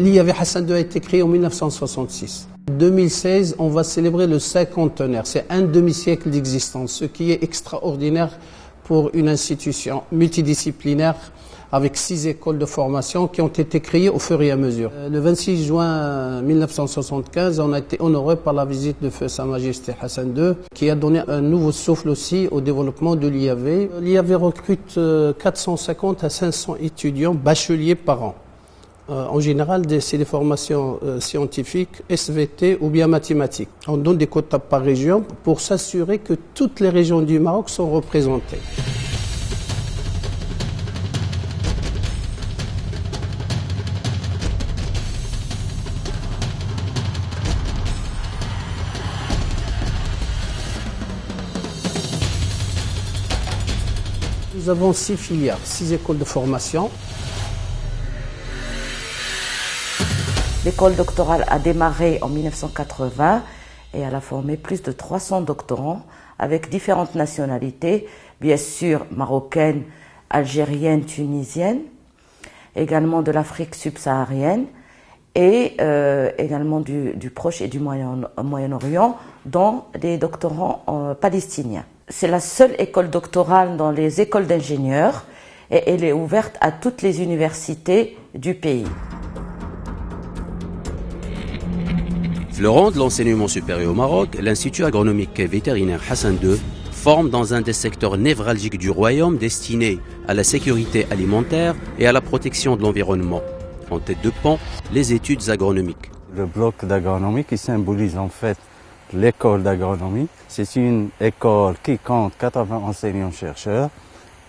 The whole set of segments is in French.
L'IAV Hassan II a été créé en 1966. En 2016, on va célébrer le 50e. C'est un demi-siècle d'existence, ce qui est extraordinaire pour une institution multidisciplinaire avec 6 écoles de formation qui ont été créées au fur et à mesure. Le 26 juin 1975, on a été honoré par la visite de Feu Sa Majesté Hassan II, qui a donné un nouveau souffle aussi au développement de l'IAV. L'IAV recrute 450 à 500 étudiants bacheliers par an. En général, c'est des formations scientifiques, SVT ou bien mathématiques. On donne des quotas par région pour s'assurer que toutes les régions du Maroc sont représentées. Nous avons 6 filières, 6 écoles de formation. L'école doctorale a démarré en 1980 et elle a formé plus de 300 doctorants avec différentes nationalités, bien sûr marocaines, algériennes, tunisiennes, également de l'Afrique subsaharienne et également du Proche et du Moyen-Orient, dont des doctorants palestiniens. C'est la seule école doctorale dans les écoles d'ingénieurs et elle est ouverte à toutes les universités du pays. Fleurant de l'enseignement supérieur au Maroc, l'Institut agronomique et vétérinaire Hassan II forme dans un des secteurs névralgiques du royaume destinés à la sécurité alimentaire et à la protection de l'environnement. En tête de pont, les études agronomiques. Le bloc d'agronomie qui symbolise en fait l'école d'agronomie, c'est une école qui compte 80 enseignants-chercheurs,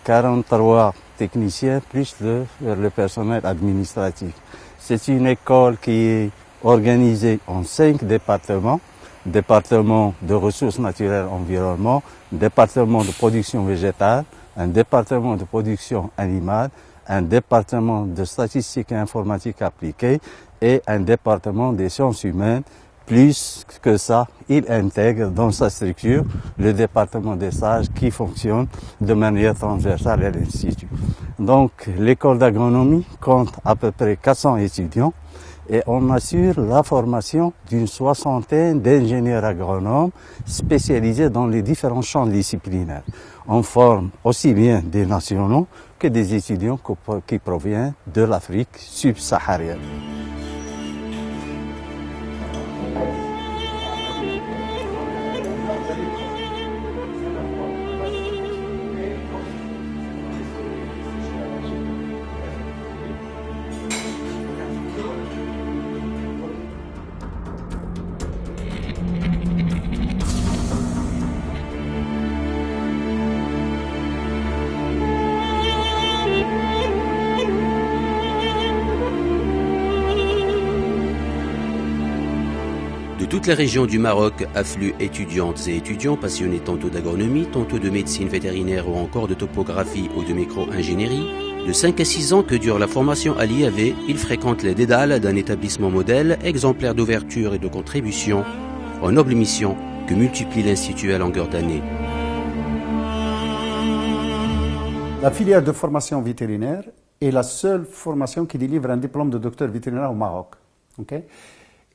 43 techniciens plus le personnel administratif. C'est une école qui est organisée en 5 départements, département de ressources naturelles environnement, département de production végétale, un département de production animale, un département de statistique et informatique appliquée et un département des sciences humaines. Plus que ça, il intègre dans sa structure le département des sages qui fonctionne de manière transversale à l'Institut. Donc l'école d'agronomie compte à peu près 400 étudiants et on assure la formation d'une 60aine d'ingénieurs agronomes spécialisés dans les différents champs disciplinaires. On forme aussi bien des nationaux que des étudiants qui proviennent de l'Afrique subsaharienne. De toutes les régions du Maroc affluent étudiantes et étudiants passionnés tantôt d'agronomie, tantôt de médecine vétérinaire ou encore de topographie ou de micro-ingénierie. De 5 à 6 ans que dure la formation à l'IAV, ils fréquentent les dédales d'un établissement modèle, exemplaire d'ouverture et de contribution, aux nobles missions que multiplie l'Institut à longueur d'année. La filière de formation vétérinaire est la seule formation qui délivre un diplôme de docteur vétérinaire au Maroc. Okay?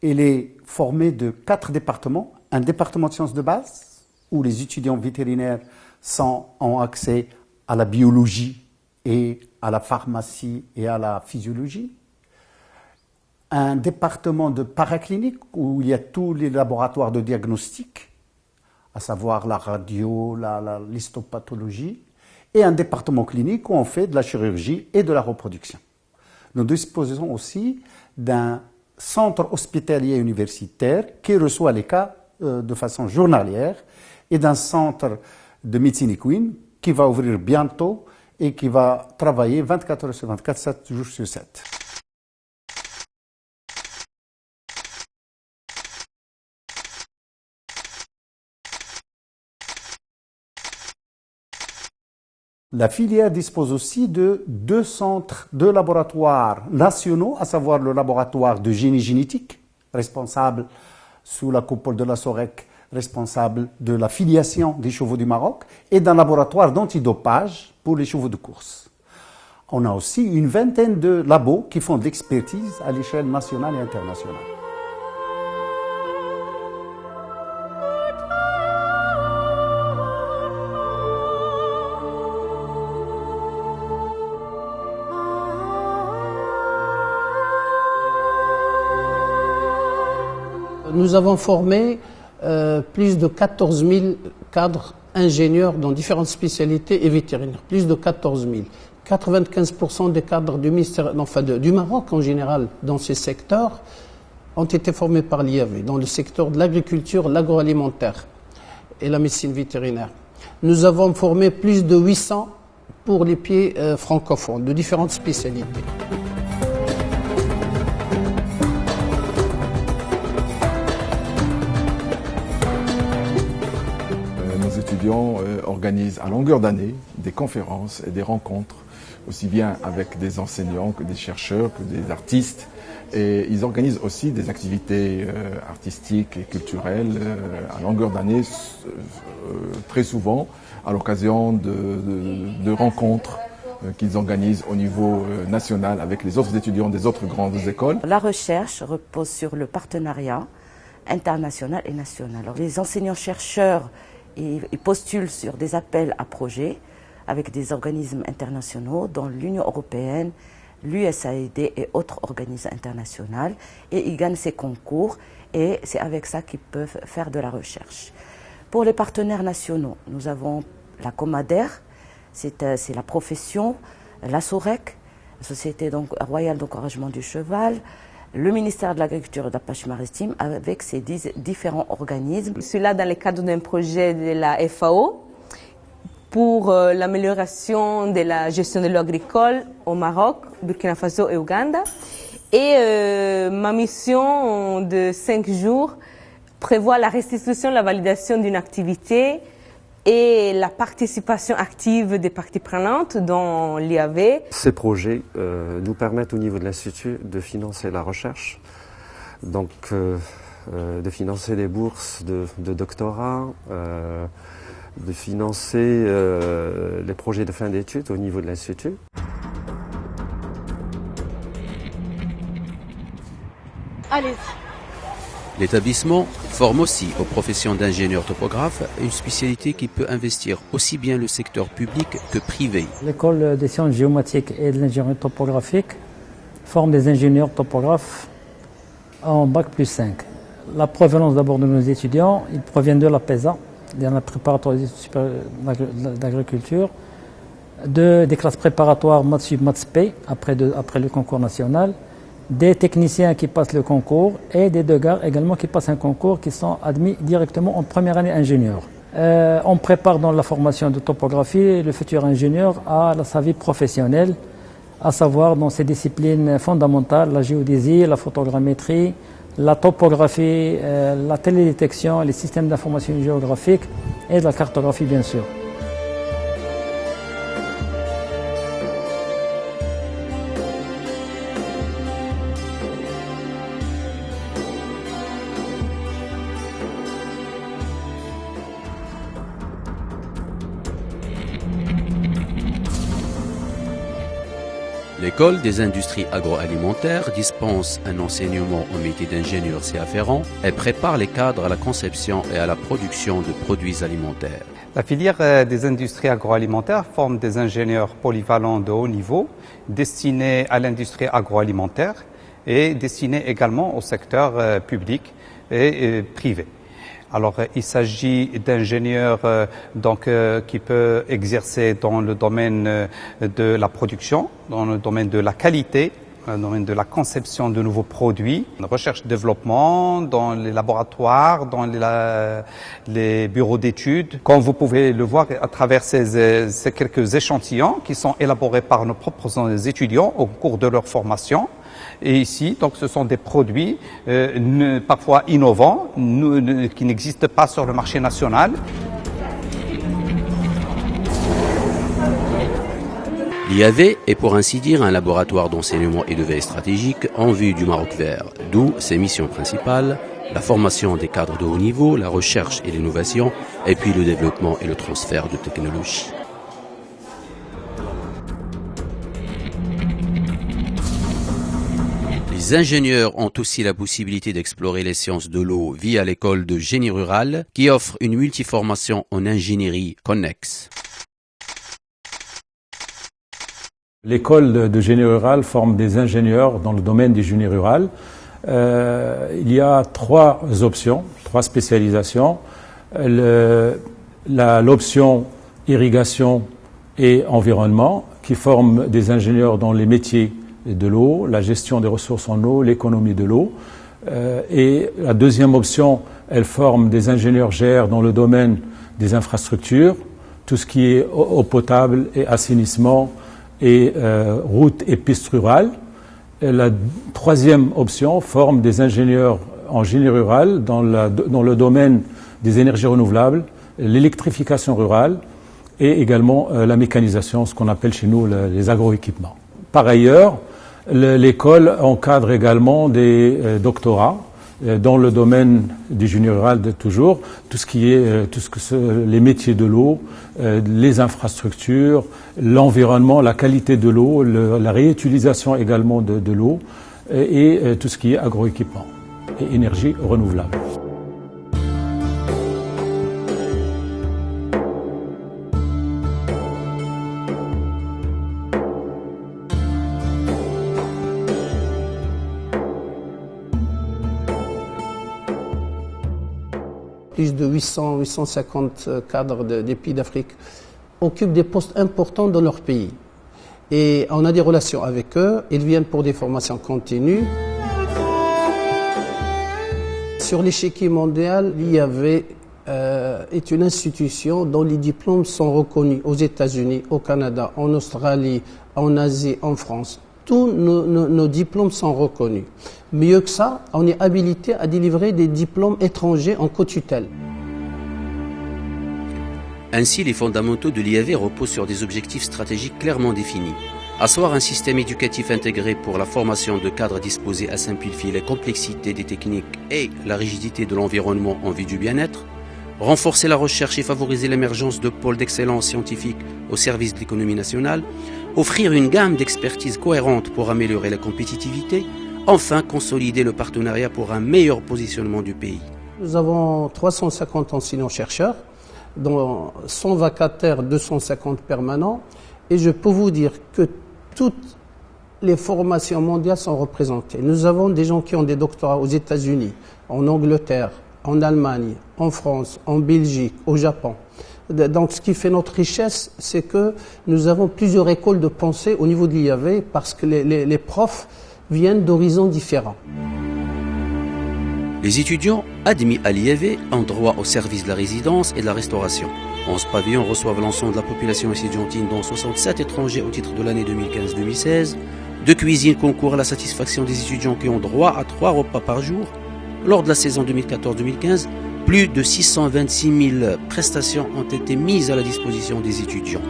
Elle est formée de 4 départements. Un département de sciences de base, où les étudiants vétérinaires ont accès à la biologie et à la pharmacie et à la physiologie. Un département de paraclinique, où il y a tous les laboratoires de diagnostic, à savoir la radio, l'histopathologie. Et un département clinique où on fait de la chirurgie et de la reproduction. Nous disposons aussi d'un centre hospitalier universitaire qui reçoit les cas de façon journalière et d'un centre de médecine équine qui va ouvrir bientôt et qui va travailler 24 heures sur 24, 7 jours sur 7. La filière dispose aussi de 2 centres de laboratoires nationaux, à savoir le laboratoire de génie génétique, responsable sous la coupole de la SOREC, responsable de la filiation des chevaux du Maroc, et d'un laboratoire d'antidopage pour les chevaux de course. On a aussi une vingtaine de labos qui font de l'expertise à l'échelle nationale et internationale. Nous avons formé plus de 14 000 cadres ingénieurs dans différentes spécialités et vétérinaires. Plus de 14 000. 95% des cadres du ministère, enfin du Maroc en général, dans ces secteurs, ont été formés par l'IAV, dans le secteur de l'agriculture, l'agroalimentaire et la médecine vétérinaire. Nous avons formé plus de 800 pour les pieds francophones, de différentes spécialités. Les étudiants organisent à longueur d'année des conférences et des rencontres, aussi bien avec des enseignants que des chercheurs, que des artistes. Et ils organisent aussi des activités artistiques et culturelles à longueur d'année, très souvent à l'occasion de rencontres qu'ils organisent au niveau national avec les autres étudiants des autres grandes écoles. La recherche repose sur le partenariat international et national. Alors, les enseignants-chercheurs ils postulent sur des appels à projets avec des organismes internationaux, dont l'Union européenne, l'USAID et autres organismes internationaux, et ils gagnent ces concours et c'est avec ça qu'ils peuvent faire de la recherche. Pour les partenaires nationaux, nous avons la Comader, c'est la profession, la SOREC, la Société royale d'encouragement du cheval, le ministère de l'Agriculture et de la Pêche maritime avec ses différents organismes. Je suis là dans le cadre d'un projet de la FAO pour l'amélioration de la gestion de l'eau agricole au Maroc, Burkina Faso et Ouganda. Et ma mission de 5 jours prévoit la restitution, la validation d'une activité et la participation active des parties prenantes dans l'IAV. Ces projets nous permettent au niveau de l'Institut de financer la recherche, donc de financer les bourses de doctorat, de financer les projets de fin d'études au niveau de l'Institut. Allez. L'établissement forme aussi aux professions d'ingénieur topographe une spécialité qui peut investir aussi bien le secteur public que privé. L'école des sciences géomatiques et de l'ingénierie topographique forme des ingénieurs topographes en Bac+5. La provenance d'abord de nos étudiants, ils proviennent de la PESA, de la préparatoire d'agriculture, des classes préparatoires Maths Sup, Maths P après le concours national, des techniciens qui passent le concours et des degards également qui passent un concours qui sont admis directement en première année ingénieur. On prépare dans la formation de topographie le futur ingénieur à sa vie professionnelle, à savoir dans ses disciplines fondamentales, la géodésie, la photogrammétrie, la topographie, la télédétection, les systèmes d'information géographique et de la cartographie bien sûr. L'école des industries agroalimentaires dispense un enseignement au métier d'ingénieur et afférent et prépare les cadres à la conception et à la production de produits alimentaires. La filière des industries agroalimentaires forme des ingénieurs polyvalents de haut niveau destinés à l'industrie agroalimentaire et destinés également au secteur public et privé. Alors, il s'agit d'ingénieurs qui peuvent exercer dans le domaine de la production, dans le domaine de la qualité, dans le domaine de la conception de nouveaux produits, recherche-développement, dans les laboratoires, dans les bureaux d'études. Comme vous pouvez le voir à travers ces quelques échantillons qui sont élaborés par nos propres étudiants au cours de leur formation. Et ici, donc, ce sont des produits parfois innovants, qui n'existent pas sur le marché national. L'IAV est pour ainsi dire un laboratoire d'enseignement et de veille stratégique en vue du Maroc vert, d'où ses missions principales, la formation des cadres de haut niveau, la recherche et l'innovation, et puis le développement et le transfert de technologies. Les ingénieurs ont aussi la possibilité d'explorer les sciences de l'eau via l'école de génie rural qui offre une multiformation en ingénierie connexe. L'école de génie rural forme des ingénieurs dans le domaine du génie rural. Il y a trois options, trois spécialisations. L'option irrigation et environnement qui forme des ingénieurs dans les métiers de l'eau, la gestion des ressources en eau, l'économie de l'eau. Et la deuxième option, elle forme des ingénieurs GR dans le domaine des infrastructures, tout ce qui est eau potable et assainissement et routes et pistes rurales. Et la troisième option forme des ingénieurs en génie rural dans le domaine des énergies renouvelables, l'électrification rurale et également la mécanisation, ce qu'on appelle chez nous les agroéquipements. Par ailleurs, l'école encadre également des doctorats dans le domaine du génie rural de toujours, tout ce qui est les métiers de l'eau, les infrastructures, l'environnement, la qualité de l'eau, la réutilisation également de l'eau et tout ce qui est agroéquipement et énergie renouvelable. Plus de 850 cadres des pays d'Afrique occupent des postes importants dans leur pays. Et on a des relations avec eux, ils viennent pour des formations continues. Sur l'échiquier mondial, l'IAV est une institution dont les diplômes sont reconnus aux États-Unis, au Canada, en Australie, en Asie, en France. Tous nos diplômes sont reconnus. Mieux que ça, on est habilité à délivrer des diplômes étrangers en co-tutelle. Ainsi, les fondamentaux de l'IAV reposent sur des objectifs stratégiques clairement définis. Asseoir un système éducatif intégré pour la formation de cadres disposés à simplifier la complexité des techniques et la rigidité de l'environnement en vue du bien-être. Renforcer la recherche et favoriser l'émergence de pôles d'excellence scientifique au service de l'économie nationale. Offrir une gamme d'expertise cohérente pour améliorer la compétitivité. Enfin, consolider le partenariat pour un meilleur positionnement du pays. Nous avons 350 enseignants-chercheurs, dont 100 vacataires, 250 permanents. Et je peux vous dire que toutes les formations mondiales sont représentées. Nous avons des gens qui ont des doctorats aux États-Unis, en Angleterre, en Allemagne, en France, en Belgique, au Japon. Donc ce qui fait notre richesse, c'est que nous avons plusieurs écoles de pensée au niveau de l'IAV parce que les profs viennent d'horizons différents. Les étudiants admis à l'IAV ont droit au service de la résidence et de la restauration. 11 pavillons reçoivent l'ensemble de la population étudiantine, dont 67 étrangers au titre de l'année 2015-2016. 2 cuisines concourent à la satisfaction des étudiants qui ont droit à 3 repas par jour. Lors de la saison 2014-2015, plus de 626 000 prestations ont été mises à la disposition des étudiants.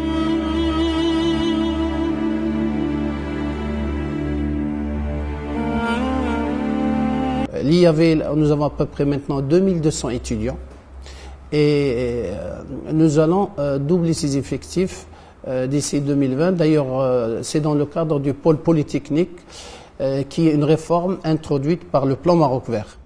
L'IAV, nous avons à peu près maintenant 2200 étudiants et nous allons doubler ces effectifs d'ici 2020. D'ailleurs, c'est dans le cadre du pôle polytechnique qui est une réforme introduite par le plan Maroc Vert.